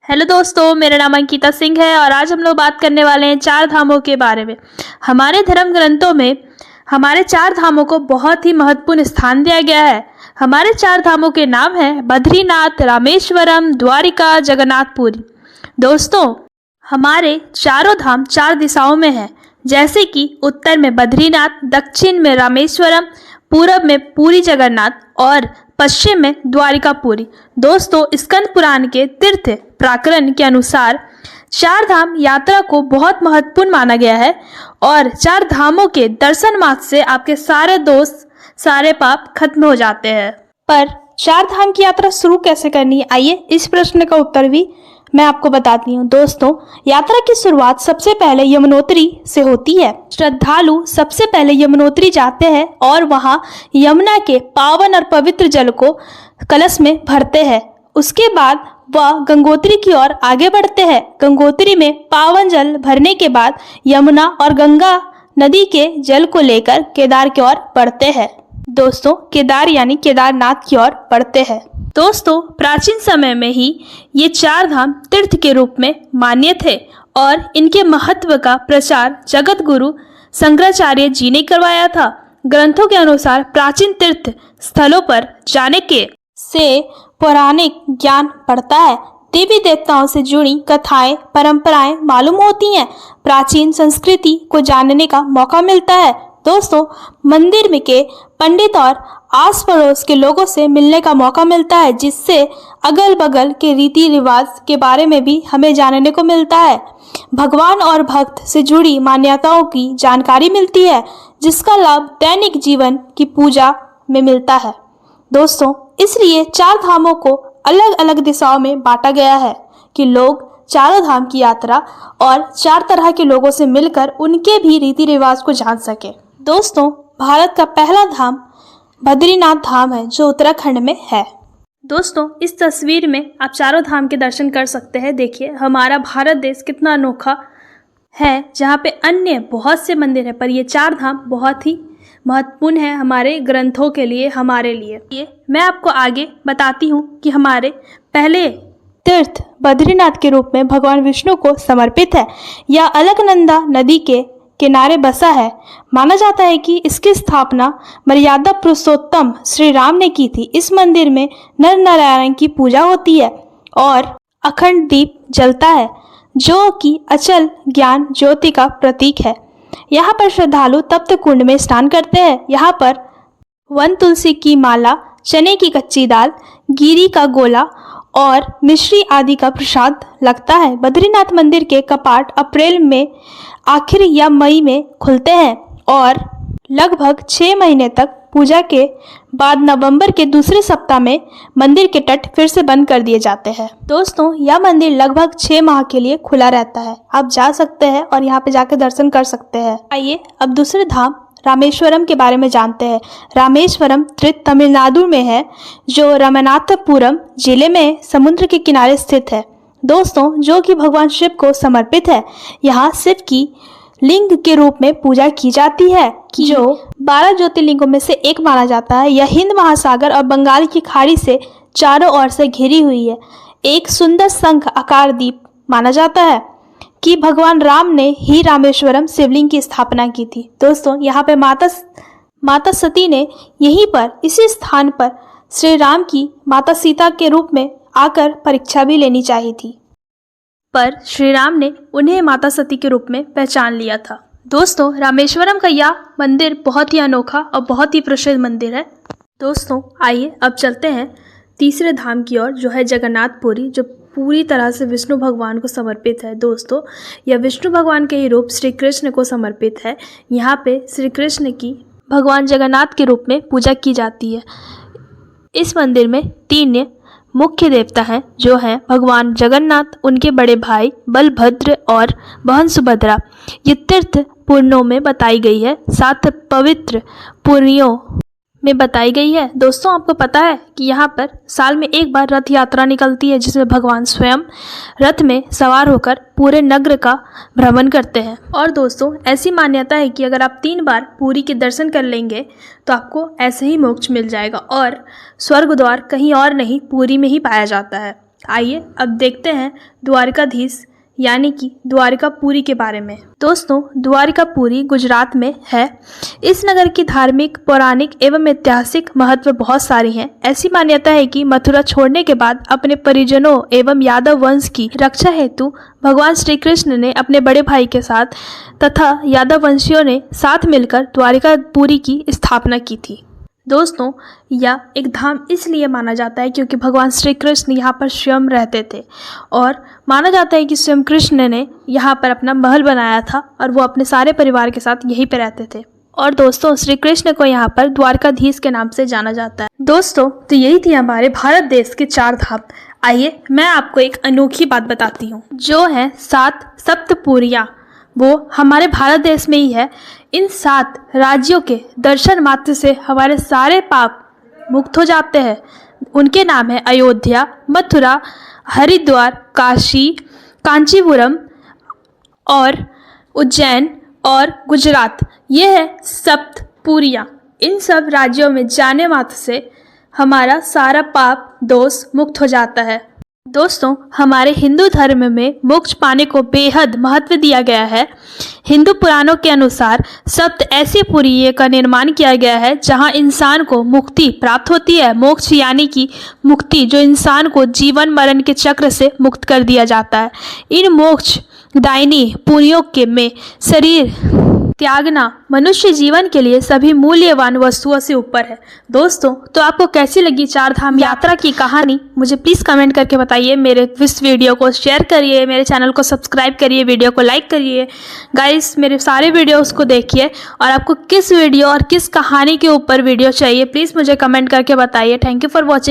Hello दोस्तों, मेरा नाम अंकिता सिंह है और आज हम लोग बात करने वाले हैं चार धामों के बारे में। हमारे धर्म ग्रंथों में हमारे चार धामों को बहुत ही महत्वपूर्ण स्थान दिया गया है। हमारे चार धामों के नाम हैं बद्रीनाथ, रामेश्वरम, द्वारिका, जगन्नाथपुरी। दोस्तों, हमारे चारों धाम चार दिशाओं में हैं, जैसे कि उत्तर में बद्रीनाथ, दक्षिण में रामेश्वरम, पूरब में पुरी जगन्नाथ और पश्चिम में द्वारिकापुरी। दोस्तों, स्कंद पुराण के तीर्थ प्रकरण के अनुसार चार धाम यात्रा को बहुत महत्वपूर्ण माना गया है और चार धामों के दर्शन मात्र से आपके सारे दोष, सारे पाप खत्म हो जाते हैं। पर चार धाम की यात्रा शुरू कैसे करनी है, आइए इस प्रश्न का उत्तर भी मैं आपको बताती हूँ। दोस्तों, यात्रा की शुरुआत सबसे पहले यमुनोत्री से होती है। श्रद्धालु सबसे पहले यमुनोत्री जाते हैं और वहाँ यमुना के पावन और पवित्र जल को कलश में भरते हैं। उसके बाद वह गंगोत्री की ओर आगे बढ़ते हैं। गंगोत्री में पावन जल भरने के बाद यमुना और गंगा नदी के जल को लेकर केदार की ओर बढ़ते हैं। दोस्तों, केदार यानी केदारनाथ की ओर बढ़ते हैं। दोस्तों, प्राचीन समय में ही ये चार धाम तीर्थ के रूप में मान्य थे और इनके महत्व का प्रचार जगत गुरु शंकराचार्य जी ने करवाया था। ग्रंथों के अनुसार प्राचीन तीर्थ स्थलों पर जाने के से पौराणिक ज्ञान बढ़ता है, देवी देवताओं से जुड़ी कथाएं, परंपराएं मालूम होती हैं, प्राचीन संस्कृति को जानने का मौका मिलता है। दोस्तों, मंदिर में के पंडित और आस पड़ोस के लोगों से मिलने का मौका मिलता है, जिससे अगल बगल के रीति रिवाज के बारे में भी हमें जानने को मिलता है। भगवान और भक्त से जुड़ी मान्यताओं की जानकारी मिलती है, जिसका लाभ दैनिक जीवन की पूजा में मिलता है। दोस्तों, इसलिए चार धामों को अलग अलग दिशाओं में बांटा गया है कि लोग चारों धाम की यात्रा और चार तरह के लोगों से मिलकर उनके भी रीति रिवाज को जान सके। दोस्तों, भारत का पहला धाम बद्रीनाथ धाम है, जो उत्तराखंड में है। दोस्तों, इस तस्वीर में आप चारों धाम के दर्शन कर सकते हैं। देखिए, हमारा भारत देश कितना अनोखा है, जहाँ पे अन्य बहुत से मंदिर हैं, पर ये चार धाम बहुत ही महत्वपूर्ण है हमारे ग्रंथों के लिए, हमारे लिए। ये मैं आपको आगे बताती हूँ कि हमारे पहले तीर्थ बद्रीनाथ के रूप में भगवान विष्णु को समर्पित है। यह अलकनंदा नदी के किनारे बसा है। माना जाता है कि इसकी स्थापना मर्यादा पुरुषोत्तम श्री राम ने की थी। इस मंदिर में नर नारायण की पूजा होती है और अखंड दीप जलता है, जो कि अचल ज्ञान ज्योति का प्रतीक है। यहाँ पर श्रद्धालु तप्त कुंड में स्नान करते हैं। यहाँ पर वन तुलसी की माला, चने की कच्ची दाल, गिरी का गोला और मिश्री आदि का प्रसाद लगता है। बद्रीनाथ मंदिर के कपाट अप्रैल में आखिर या मई में खुलते हैं और लगभग 6 महीने तक पूजा के बाद नवंबर के दूसरे सप्ताह में मंदिर के तट फिर से बंद कर दिए जाते हैं। दोस्तों, यह मंदिर लगभग 6 माह के लिए खुला रहता है। आप जा सकते हैं और यहाँ पे जाकर दर्शन कर सकते हैं। आइए अब दूसरे धाम रामेश्वरम के बारे में जानते हैं। रामेश्वरम तमिलनाडु में है, जो रामनाथपुरम जिले में समुद्र के किनारे स्थित है। दोस्तों, जो कि भगवान शिव को समर्पित है। यहाँ शिव की लिंग के रूप में पूजा की जाती है, जो 12 ज्योतिर्लिंगों में से एक माना जाता है। यह हिंद महासागर और बंगाल की खाड़ी से चारों ओर से घिरी हुई है। एक सुंदर शंख आकार दीप माना जाता है कि भगवान राम ने ही रामेश्वरम शिवलिंग की स्थापना की थी। दोस्तों, यहाँ पे माता सती ने यहीं पर, इसी स्थान पर श्री राम की माता सीता के रूप में आकर परीक्षा भी लेनी चाहिए थी, पर श्री राम ने उन्हें माता सती के रूप में पहचान लिया था। दोस्तों, रामेश्वरम का यह मंदिर बहुत ही अनोखा और बहुत ही प्रसिद्ध मंदिर है। दोस्तों, आइए अब चलते हैं तीसरे धाम की ओर, जो है जगन्नाथपुरी, जो पूरी तरह से विष्णु भगवान को समर्पित है। दोस्तों, यह विष्णु भगवान के ही रूप श्री कृष्ण को समर्पित है। यहाँ पे श्री कृष्ण की भगवान जगन्नाथ के रूप में पूजा की जाती है। इस मंदिर में 3 मुख्य देवता हैं, जो हैं भगवान जगन्नाथ, उनके बड़े भाई बलभद्र और बहन सुभद्रा। ये तीर्थ पुण्यों में बताई गई है, 7 पवित्र पुण्यों में बताई गई है। दोस्तों, आपको पता है कि यहाँ पर साल में एक बार रथ यात्रा निकलती है, जिसमें भगवान स्वयं रथ में सवार होकर पूरे नगर का भ्रमण करते हैं। और दोस्तों, ऐसी मान्यता है कि अगर आप 3 बार पुरी के दर्शन कर लेंगे तो आपको ऐसे ही मोक्ष मिल जाएगा और स्वर्ग द्वार कहीं और नहीं, पुरी में ही पाया जाता है। आइए अब देखते हैं द्वारकाधीश यानी कि द्वारकापुरी के बारे में। दोस्तों, द्वारकापुरी गुजरात में है। इस नगर की धार्मिक, पौराणिक एवं ऐतिहासिक महत्व बहुत सारी हैं। ऐसी मान्यता है कि मथुरा छोड़ने के बाद अपने परिजनों एवं यादव वंश की रक्षा हेतु भगवान श्री कृष्ण ने अपने बड़े भाई के साथ तथा यादव वंशियों ने साथ मिलकर द्वारकापुरी की स्थापना की थी। दोस्तों, यह एक धाम इसलिए माना जाता है क्योंकि भगवान श्री कृष्ण यहाँ पर स्वयं रहते थे और माना जाता है कि स्वयं कृष्ण ने यहाँ पर अपना महल बनाया था और वो अपने सारे परिवार के साथ यहीं पर रहते थे। और दोस्तों, श्री कृष्ण को यहाँ पर द्वारकाधीश के नाम से जाना जाता है। दोस्तों, तो यही थी हमारे भारत देश के 4 धाम। आइए मैं आपको एक अनोखी बात बताती हूँ, जो है 7 सप्तपुरियाँ, वो हमारे भारत देश में ही है। इन 7 राज्यों के दर्शन मात्र से हमारे सारे पाप मुक्त हो जाते हैं। उनके नाम है अयोध्या, मथुरा, हरिद्वार, काशी, कांचीपुरम और उज्जैन और गुजरात। ये है सप्तपुरियाँ। इन सब राज्यों में जाने मात्र से हमारा सारा पाप दोष मुक्त हो जाता है। दोस्तों, हमारे हिंदू धर्म में मोक्ष पाने को बेहद महत्व दिया गया है। हिंदू पुराणों के अनुसार सप्त ऐसी पुरियों का निर्माण किया गया है जहां इंसान को मुक्ति प्राप्त होती है। मोक्ष यानी कि मुक्ति, जो इंसान को जीवन मरण के चक्र से मुक्त कर दिया जाता है। इन मोक्ष दायिनी पुरियों के में शरीर त्यागना मनुष्य जीवन के लिए सभी मूल्यवान वस्तुओं से ऊपर है। दोस्तों, तो आपको कैसी लगी 4 धाम यात्रा की कहानी, मुझे प्लीज़ कमेंट करके बताइए। मेरे इस वीडियो को शेयर करिए, मेरे चैनल को सब्सक्राइब करिए, वीडियो को लाइक करिए। गाइस, मेरे सारे वीडियोस को देखिए और आपको किस वीडियो और किस कहानी के ऊपर वीडियो चाहिए प्लीज़ मुझे कमेंट करके बताइए। Thank you for watching.